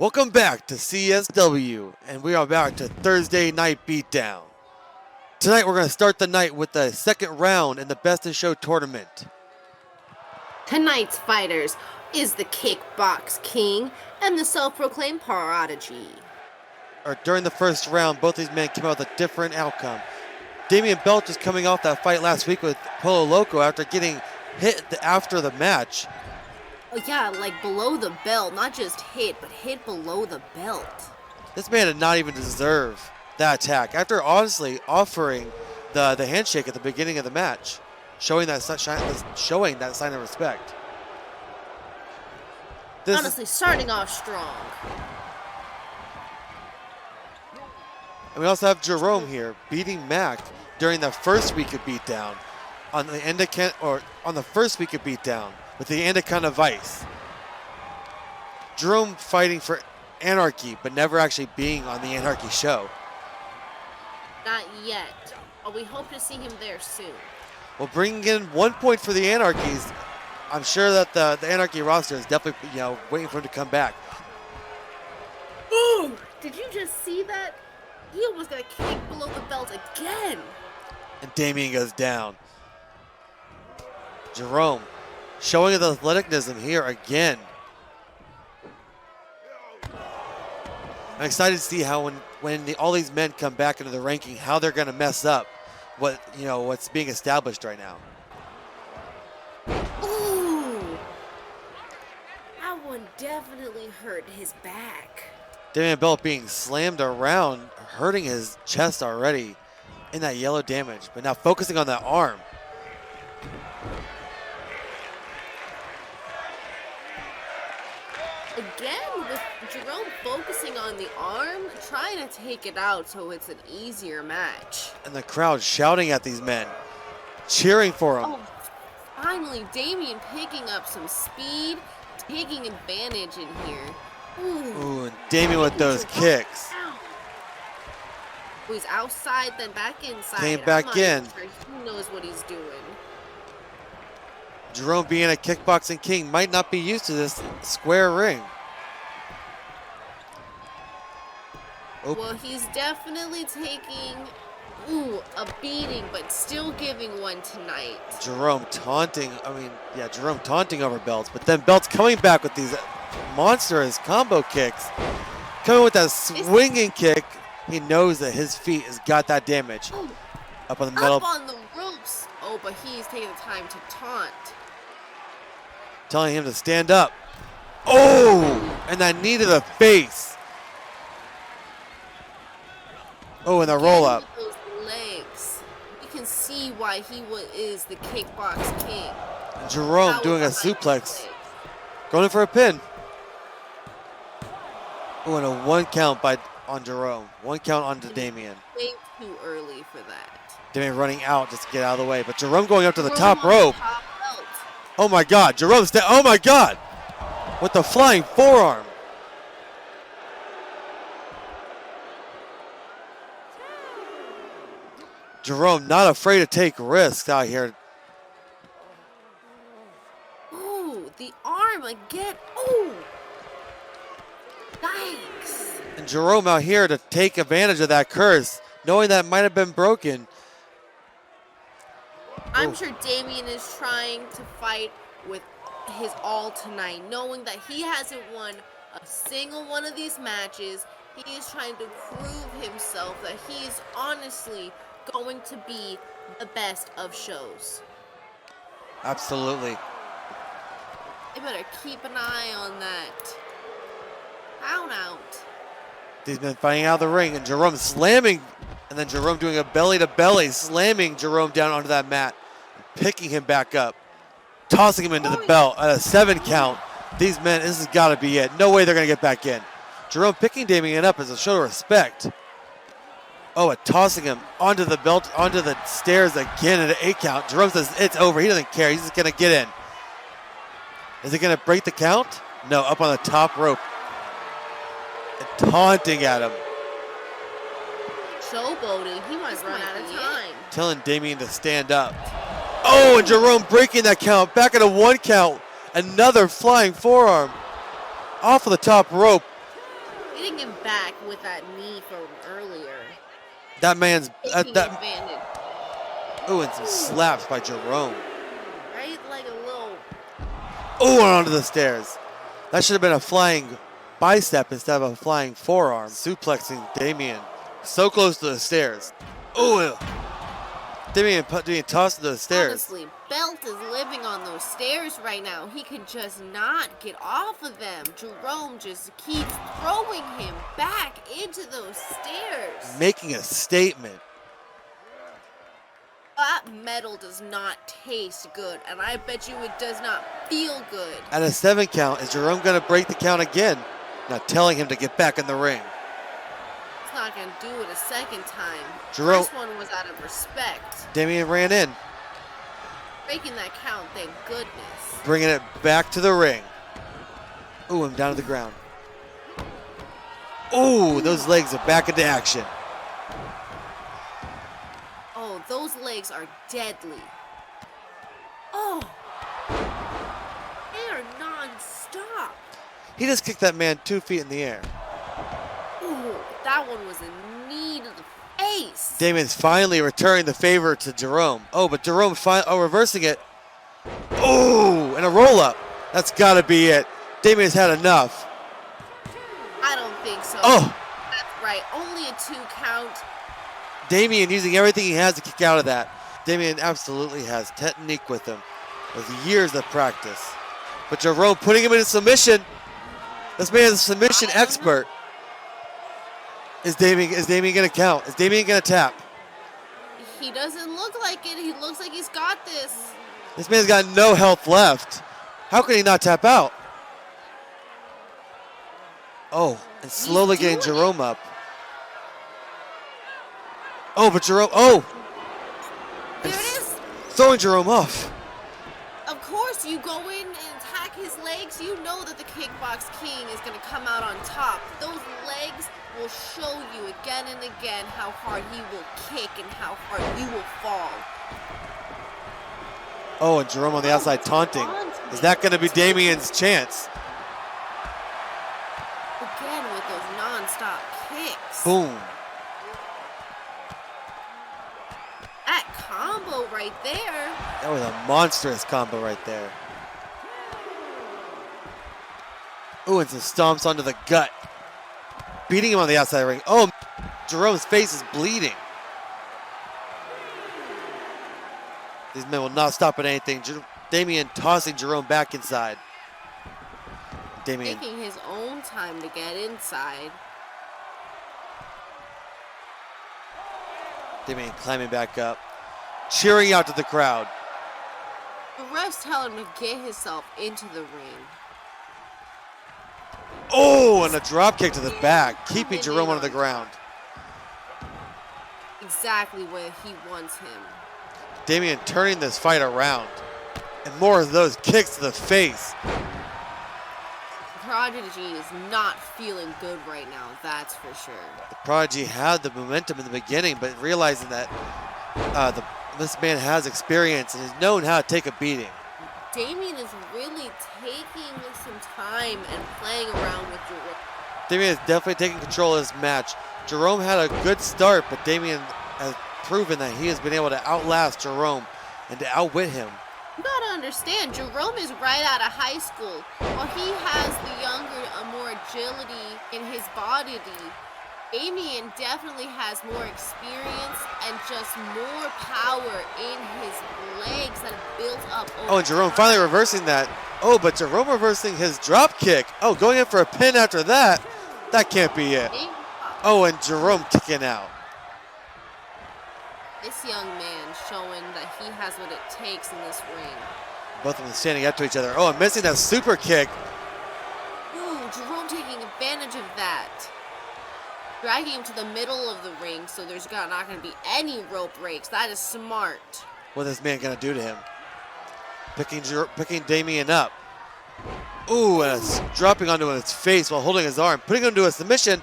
Welcome back to CSW, and we are back to Thursday Night Beatdown. Tonight we're going to start the night with the second round in the Best in Show tournament. Tonight's fighters is the Kickbox King and the self-proclaimed Prodigy. During the first round, both these men came out with a different outcome. Damien Belch is coming off that fight last week with Polo Loco after getting hit after the match. Oh yeah, like below the belt, not just hit, but hit below the belt. This man did not even deserve that attack after honestly offering the handshake at the beginning of the match, showing that sign of respect. Honestly, starting off strong. And we also have Jerome here beating Mac during the first week of Beatdown on the first week of Beatdown with the Anaconda Vice. Jerome fighting for Anarchy, but never actually being on the Anarchy show. Not yet, but we hope to see him there soon. Well, bringing in 1 point for the Anarchies, I'm sure that the Anarchy roster is definitely waiting for him to come back. Ooh! Did you just see that? He almost got kicked below the belt again. And Damien goes down. Jerome showing his athleticism here again. I'm excited to see how when all these men come back into the ranking, how they're going to mess up what's being established right now. Ooh! That one definitely hurt his back. Damien Belt being slammed around, hurting his chest already in that yellow damage, but now focusing on that arm. Again, with Jerome focusing on the arm, trying to take it out so it's an easier match. And the crowd shouting at these men, cheering for him. Oh, finally, Damien picking up some speed, taking advantage in here. Ooh, and Damien with those kicks. Oh, he's outside, then back inside. Came back in. Sure he knows what he's doing. Jerome being a kickboxing king might not be used to this square ring. Oh. Well, he's definitely taking, a beating, but still giving one tonight. Jerome taunting over Belts, but then Belts coming back with these monstrous combo kicks. Coming with that swinging kick. He knows that his feet has got that damage. Up on the middle. Up on the ropes. Oh, but he's taking the time to taunt. Telling him to stand up. Oh! And that knee to the face. Oh, and the roll up. Those legs. You can see why he is the Kickbox King. And Jerome doing a suplex. Going in for a pin. Oh, and a 1 count on Jerome. 1 count onto Damien. Way too early for that. Damien running out just to get out of the way. But Jerome going up to the top rope. Oh my God, Jerome, oh my God! With the flying forearm. Jerome not afraid to take risks out here. Ooh, the arm again. Ooh! Yikes! And Jerome out here to take advantage of that curse, knowing that it might have been broken. I'm sure Damien is trying to fight with his all tonight, knowing that he hasn't won a single one of these matches. He is trying to prove himself that he is honestly going to be the best of shows. Absolutely. They better keep an eye on that. Count out. He's been fighting out of the ring, and Jerome slamming, and then Jerome doing a belly-to-belly, slamming Jerome down onto that mat, picking him back up, tossing him into the belt at a 7 count. These men, this has got to be it. No way they're going to get back in. Jerome picking Damien up as a show of respect. Oh, and tossing him onto the belt, onto the stairs again at an 8 count. Jerome says it's over. He doesn't care. He's just going to get in. Is he going to break the count? No, up on the top rope. And taunting at him. Showboating. He might run out of time. Telling Damien to stand up. Oh, and Jerome breaking that count. Back at a 1 count. Another flying forearm. Off of the top rope. Hitting him back with that knee from earlier. That man's Taking that. advantage. Oh, and some slaps by Jerome. Right? Like a little... Oh, and onto the stairs. That should have been a flying bicep instead of a flying forearm. Suplexing Damien. So close to the stairs. Oh, Damien being tossed to the stairs. Honestly, Belt is living on those stairs right now. He can just not get off of them. Jerome just keeps throwing him back into those stairs. Making a statement. That metal does not taste good, and I bet you it does not feel good. At a 7 count, is Jerome going to break the count again? Not telling him to get back in the ring. He's not going to do it a second time. Jerome. First one was out of respect. Damien ran in. Breaking that count, thank goodness. Bringing it back to the ring. Ooh, I'm down to the ground. Ooh, those legs are back into action. Oh, those legs are deadly. Oh, they are non-stop. He just kicked that man 2 feet in the air. Ooh, that one was a knee to the face. Damien's finally returning the favor to Jerome. Oh, but Jerome reversing it. Oh, and a roll-up. That's got to be it. Damien's had enough. I don't think so. Oh. That's right. Only a 2 count. Damien using everything he has to kick out of that. Damien absolutely has technique with him, with years of practice. But Jerome putting him in a submission. This man is a submission expert. Is Damien going to count? Is Damien going to tap? He doesn't look like it. He looks like he's got this. This man's got no health left. How can he not tap out? Oh, and slowly getting Jerome up. Oh, but Jerome, There it is. Throwing Jerome off. Of course, you go in and attack his legs. You know that the Kickbox King is going to come out on top. Those legs will show you again and again how hard he will kick and how hard you will fall. Oh, and Jerome on the outside taunting. Is that going to be Damien's chance? Again with those non-stop kicks. Boom. That combo right there. That was a monstrous combo right there. Ooh, and some stomps onto the gut. Beating him on the outside of the ring. Oh, Jerome's face is bleeding. These men will not stop at anything. Damien tossing Jerome back inside. Damien Taking his own time to get inside. Damien climbing back up. Cheering out to the crowd. The refs tell him to get himself into the ring. Oh, and a drop kick to the back, keeping Jerome on the ground. Exactly where he wants him. Damien turning this fight around. And more of those kicks to the face. Prodigy is not feeling good right now, that's for sure. The Prodigy had the momentum in the beginning, but realizing that this man has experience and is known how to take a beating. Damien is really taking some time and playing around with Jerome. Damien is definitely taking control of this match. Jerome had a good start, but Damien has proven that he has been able to outlast Jerome and to outwit him. You gotta understand, Jerome is right out of high school. While he has the younger, more agility in his body, Damien definitely has more experience and just more power in his legs that have built up over Oh, and Jerome finally reversing that. Oh, but Jerome reversing his drop kick. Oh, going in for a pin after that. That can't be it. Oh, and Jerome kicking out. This young man showing that he has what it takes in this ring. Both of them standing up to each other. Oh, and missing that super kick. Ooh, Jerome taking advantage of that. Dragging him to the middle of the ring so there's not going to be any rope breaks. That is smart. What is this man going to do to him? Picking Damien up. Ooh, and dropping onto his face while holding his arm. Putting him to a submission.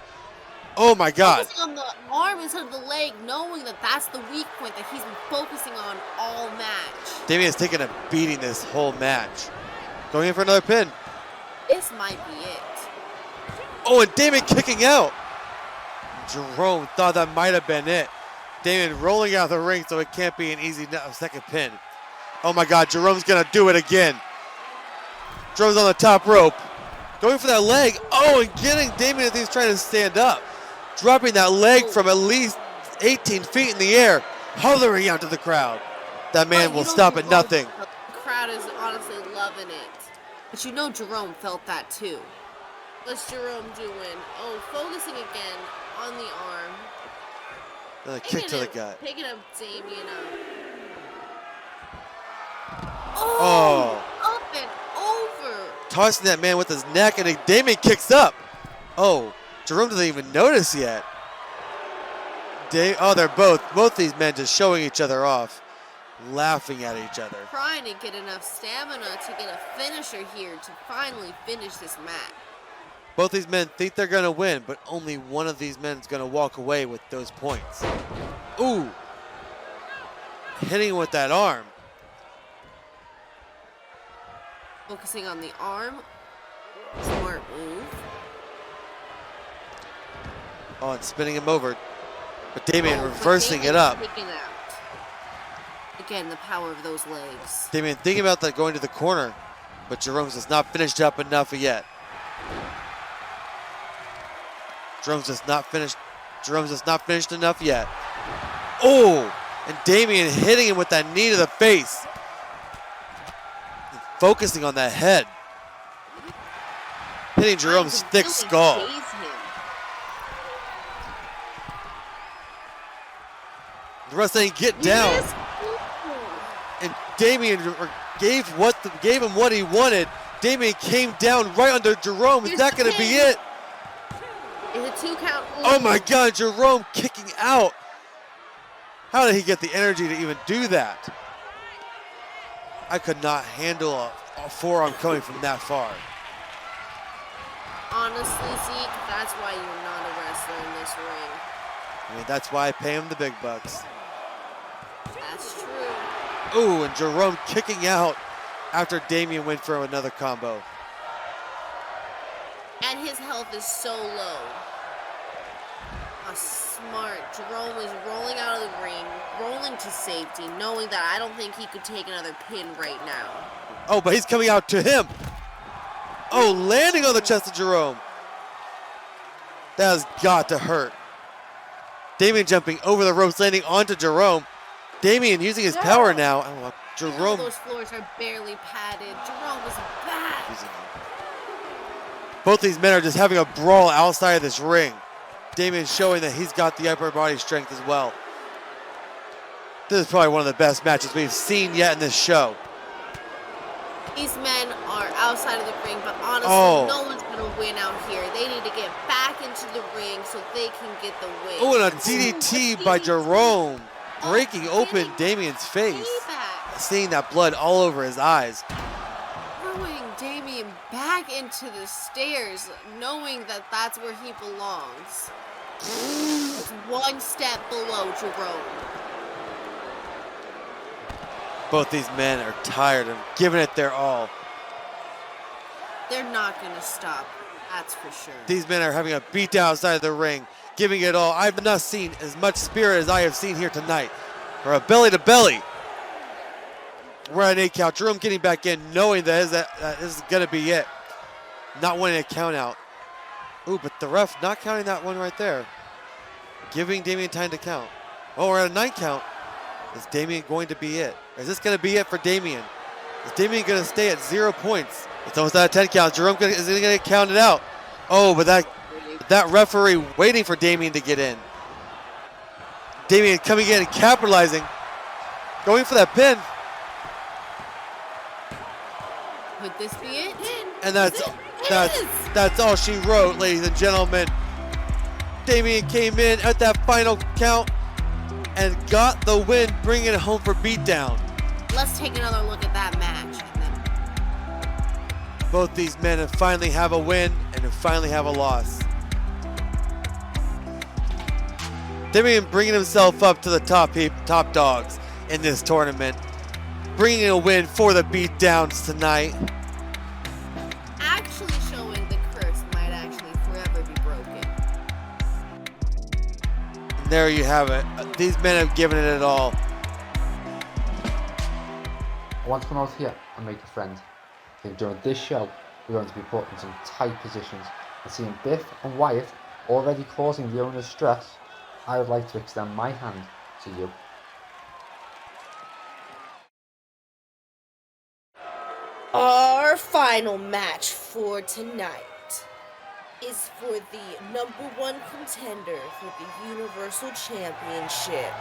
Oh my God. Focusing on the arm instead of the leg, knowing that that's the weak point that he's been focusing on all match. Damien's taking a beating this whole match. Going in for another pin. This might be it. Oh, and Damien kicking out. Jerome thought that might have been it. Damien rolling out of the ring, so it can't be an easy second pin. Oh my God, Jerome's gonna do it again. Jerome's on the top rope. Going for that leg. Oh, and getting Damien as he's trying to stand up. Dropping that leg from at least 18 feet in the air, hovering out to the crowd. That man will stop at nothing. The crowd is honestly loving it. But you know Jerome felt that too. What's Jerome doing? Oh, focusing again on the arm. Another kick to the gut. Picking up Damien up. Oh. Up and over. Tossing that man with his neck, and Damien kicks up. Oh, Jerome doesn't even notice yet. They're both these men just showing each other off, laughing at each other. Trying to get enough stamina to get a finisher here to finally finish this match. Both these men think they're gonna win, but only one of these men is gonna walk away with those points. Ooh. Hitting him with that arm. Focusing on the arm. Smart move. Oh, and spinning him over. But Damien reversing it up. Again, the power of those legs. Damien thinking about that going to the corner, but Jerome's just not finished up enough yet. Jerome's just not finished enough yet. Oh, and Damien hitting him with that knee to the face. Focusing on that head. Hitting Jerome's thick skull. The rest ain't get down. Yes. And Damien gave him what he wanted. Damien came down right under Jerome. Is that going to be it? It's a 2 count. Oh my God, Jerome kicking out. How did he get the energy to even do that? I could not handle a forearm coming from that far. Honestly, Zeke, that's why you're not a wrestler in this ring. I mean, that's why I pay him the big bucks. That's true. Ooh, and Jerome kicking out after Damien went for another combo. And his health is so low. Smart. Jerome is rolling out of the ring, rolling to safety, knowing that I don't think he could take another pin right now. Oh, but he's coming out to him. Oh, landing on the chest of Jerome. That has got to hurt. Damien jumping over the ropes, landing onto Jerome. Damien using his power now. Oh, Jerome. Those floors are barely padded. Jerome is back. Both these men are just having a brawl outside of this ring. Damien showing that he's got the upper body strength as well. This is probably one of the best matches we've seen yet in this show. These men are outside of the ring, but honestly, no one's going to win out here. They need to get back into the ring so they can get the win. Oh, and a DDT by Jerome, breaking open Damien's face. Seeing that blood all over his eyes. Throwing Damien back into the stairs, knowing that that's where he belongs. It's one step below Jerome. Both these men are tired and giving it their all. They're not going to stop, that's for sure. These men are having a beatdown outside of the ring, giving it all. I've not seen as much spirit as I have seen here tonight. Or a belly to belly. We're at an 8 count. Jerome getting back in, knowing that this is going to be it. Not wanting a count out. Ooh, but the ref not counting that one right there. Giving Damien time to count. Oh, we're at a 9 count. Is Damien going to be it? Is this going to be it for Damien? Is Damien going to stay at 0 points? It's almost at a 10 count. Jerome is going to get counted out. Oh, but that referee waiting for Damien to get in. Damien coming in and capitalizing. Going for that pin. Could this be it? And that's all she wrote, ladies and gentlemen. Damien came in at that final count and got the win, bringing it home for beatdown. Let's take another look at that match. Both these men finally have a win and finally have a loss. Damien bringing himself up to the top dogs in this tournament, bringing a win for the beatdowns tonight. Actually showing the curse might actually forever There you have it. These men have given it all. I want to come out here and make a friend. I think during this show, we're going to be put in some tight positions. And seeing Biff and Wyatt already causing the owners stress, I would like to extend my hand to you. Our final match for tonight is for the #1 contender for the Universal Championship.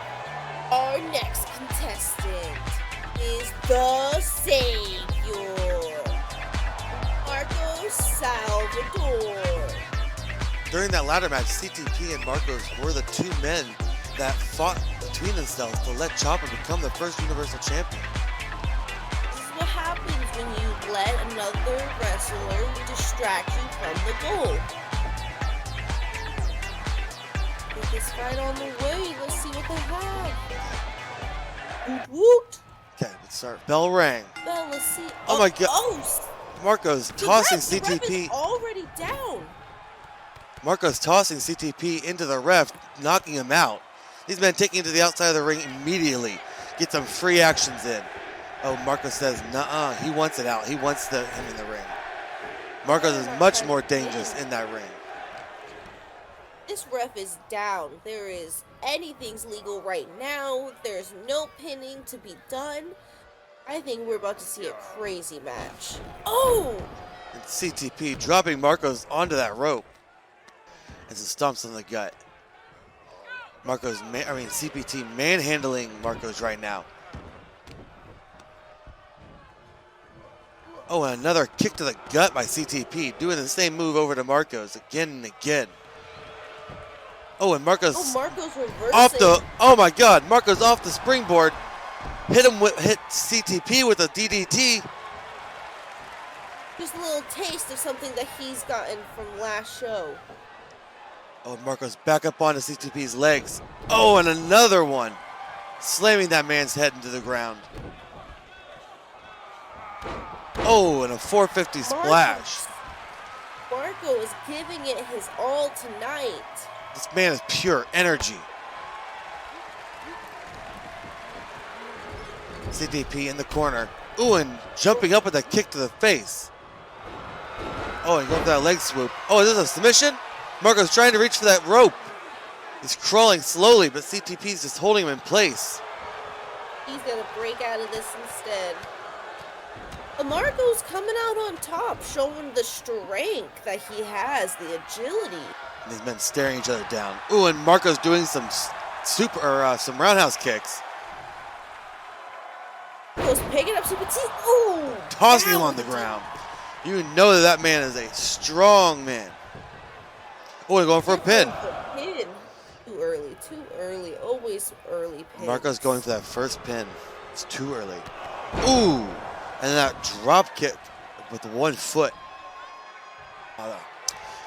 Our next contestant is the Savior, Marcos Salvador. During that ladder match, CTP and Marcos were the two men that fought between themselves to let Ciampa become the first Universal Champion. This is what happens when you let another wrestler distract you from the goal. With this fight on the way, let's see what they have. Woot woot. Okay, let's start. Bell rang. Well, let's see. Oh my God. Oh, Marcos tossing the ref CTP. is already down. Marcos tossing CTP into the ref, knocking him out. These men taking him to the outside of the ring immediately. Get some free actions in. Oh, Marcos says, nuh-uh, he wants it out. He wants him in the ring. Marcos is much more dangerous in that ring. This ref is down. Anything's legal right now. There's no pinning to be done. I think we're about to see a crazy match. Oh! And CTP dropping Marcos onto that rope as it stomps on the gut. CPT manhandling Marcos right now. Oh, and another kick to the gut by CTP, doing the same move over to Marcos again and again. Oh, and Marcos reversing. Oh my God, Marcos off the springboard. Hit CTP with a DDT. Just a little taste of something that he's gotten from last show. Oh, Marcos back up onto CTP's legs. Oh, and another one. Slamming that man's head into the ground. Oh, and a 450 splash. Marco is giving it his all tonight. This man is pure energy. CTP in the corner. Ooh, and jumping up with a kick to the face. Oh, and going for that leg swoop. Oh, is this a submission? Marco's trying to reach for that rope. He's crawling slowly, but CTP's just holding him in place. He's gonna break out of this instead. Marco's coming out on top, showing the strength that he has, the agility. And these men staring each other down. Ooh, and Marco's doing some some roundhouse kicks. Marco's picking up C.P.T. Ooh! Tossing him on the ground. You know that man is a strong man. Oh, and going for a pin. Too early, always early pin. Marco's going for that first pin. It's too early. Ooh, and that drop kick with 1 foot.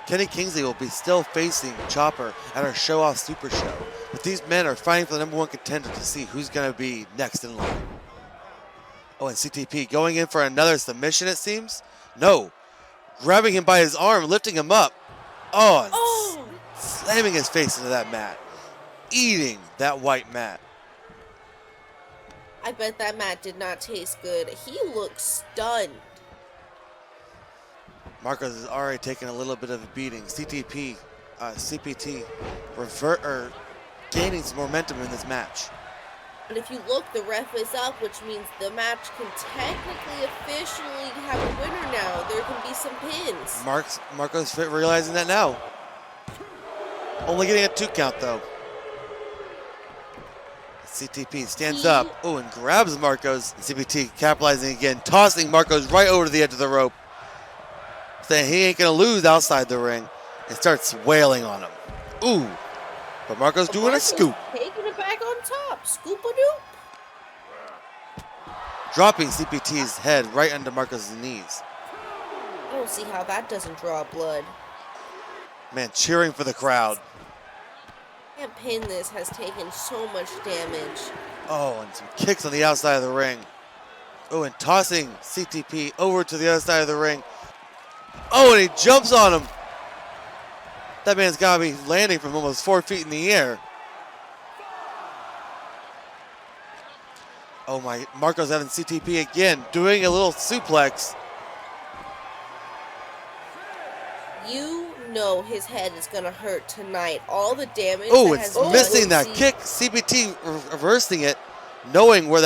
Kenny Kingsley will be still facing Chopper at our Show Off Super Show. But these men are fighting for the #1 contender to see who's going to be next in line. Oh, and CTP going in for another submission, it seems. No, grabbing him by his arm, lifting him up. Oh, and slamming his face into that mat. Eating that white mat. I bet that mat did not taste good. He looks stunned. Marcos has already taken a little bit of a beating. CPT gaining some momentum in this match. But if you look, the ref is up, which means the match can technically, officially have a winner now. There can be some pins. Marcos realizing that now. Only getting a 2 count though. CTP stands up. Oh, and grabs Marcos. CPT capitalizing again, tossing Marcos right over to the edge of the rope. Saying he ain't gonna lose outside the ring, and starts wailing on him. Ooh, but Marcos doing a scoop. Taking it back on top, scoop-a-doop. Dropping CPT's head right under Marcos' knees. I don't see how that doesn't draw blood. Man, cheering for the crowd. That pin this has taken so much damage. Oh, and some kicks on the outside of the ring. Oh, and tossing CTP over to the other side of the ring. Oh, and he jumps on him. That man's got to be landing from almost 4 feet in the air. Oh my, Marco's having CTP again, doing a little suplex. You know his head is gonna hurt tonight. All the damage. Oh, that it's has missing done. that kick. CPT reversing it, knowing where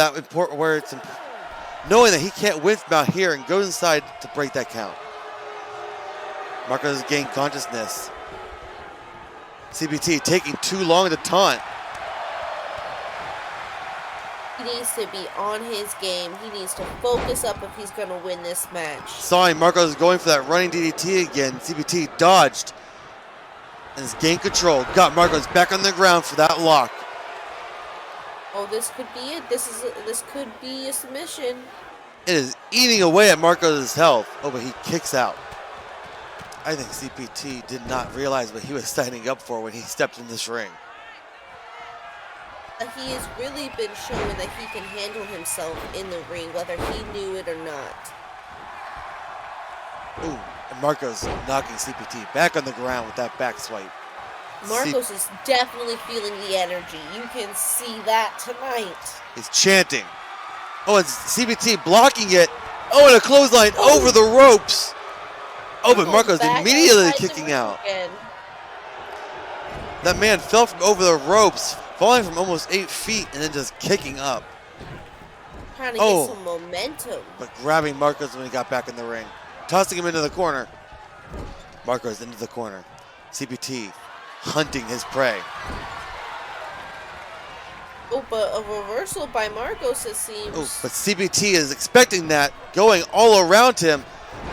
knowing that he can't win from out here and goes inside to break that count. Marco's gained consciousness. CPT taking too long to taunt. He needs to be on his game. He needs to focus up if he's going to win this match. Sawing Marco's going for that running DDT again. CPT dodged and has gained control. Got Marco's back on the ground for that lock. Oh, this could be it. This could be a submission. It is eating away at Marco's health. Oh, but he kicks out. I think CPT did not realize what he was signing up for when he stepped in this ring. He has really been showing that he can handle himself in the ring, whether he knew it or not. Ooh, and Marco's knocking CPT back on the ground with that back swipe. Marcos is definitely feeling the energy. You can see that tonight. He's chanting. Oh, and CPT blocking it. Oh, and a clothesline over the ropes. Oh, but Marco's immediately kicking out. Again. That man fell from over the ropes, falling from almost 8 feet and then just kicking up. Trying to get some momentum. But grabbing Marcos when he got back in the ring. Tossing him into the corner. Marcos into the corner. CPT hunting his prey. Oh, but a reversal by Marcos, it seems. Oh, but CPT is expecting that, going all around him.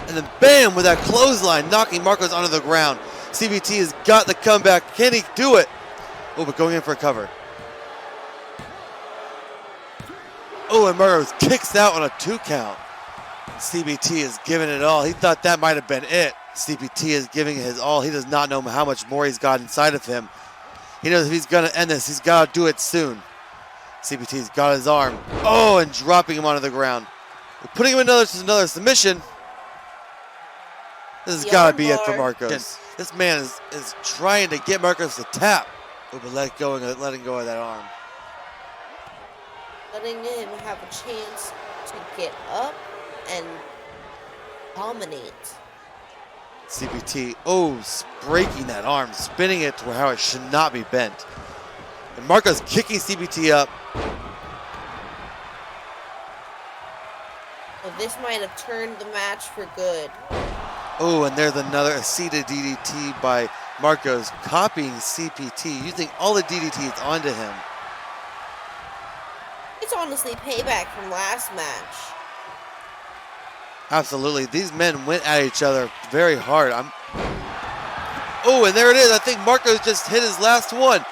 And then bam, with that clothesline, knocking Marcos onto the ground. CPT has got the comeback. Can he do it? Oh, but going in for a cover. Oh, and Marcos kicks out on a 2 count. CPT is giving it all. He thought that might have been it. CPT is giving it his all. He does not know how much more he's got inside of him. He knows if he's going to end this, he's got to do it soon. CPT's got his arm. Oh, and dropping him onto the ground. Putting him into another submission. This has got to be it for Marcos. This man is trying to get Marcos to tap. Oh, but letting go of that arm. Letting him have a chance to get up and dominate. CPT, breaking that arm, spinning it to how it should not be bent. And Marcos kicking CPT up. Well, this might have turned the match for good. Oh, and there's another seated DDT by Marcos, copying CPT, using all the DDTs onto him. It's honestly payback from last match. Absolutely. These men went at each other very hard. Oh, and there it is. I think Marcos just hit his last one.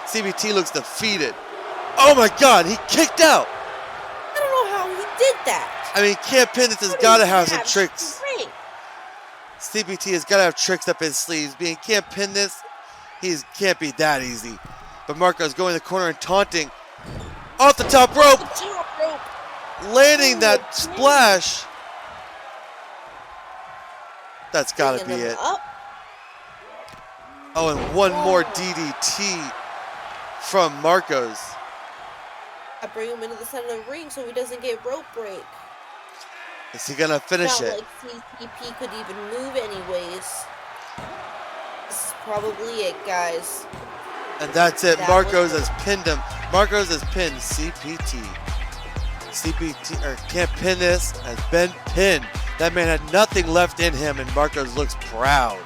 CPT looks defeated. Oh my God, he kicked out. I don't know how he did that. I mean, can't pin this has got to have some tricks. CPT has got to have tricks up his sleeves. Being can't pin this, he can't be that easy. But Marcos going in the corner and taunting. Off the top rope. Landing that splash. That's got to be it. Oh, and one more DDT from Marcos. I bring him into the center of the ring so he doesn't get rope break. Is he going to finish it? Not like CP could even move anyways. This is probably it, guys. And that's it. Marcos has pinned him. Marcos has pinned CPT. CPT can't pin this, has been pinned. That man had nothing left in him, and Marcos looks proud.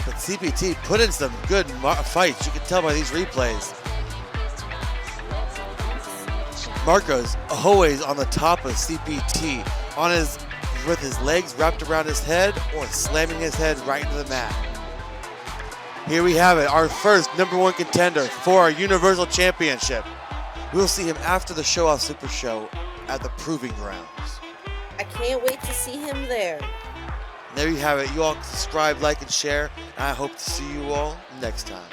But CPT put in some good fights. You can tell by these replays. Marcos always on the top of CPT, with his legs wrapped around his head or slamming his head right into the mat. Here we have it, our first #1 contender for our Universal Championship. We'll see him after the Show Off Super Show at the Proving Grounds. I can't wait to see him there. And there you have it. You all subscribe, like, and share. And I hope to see you all next time.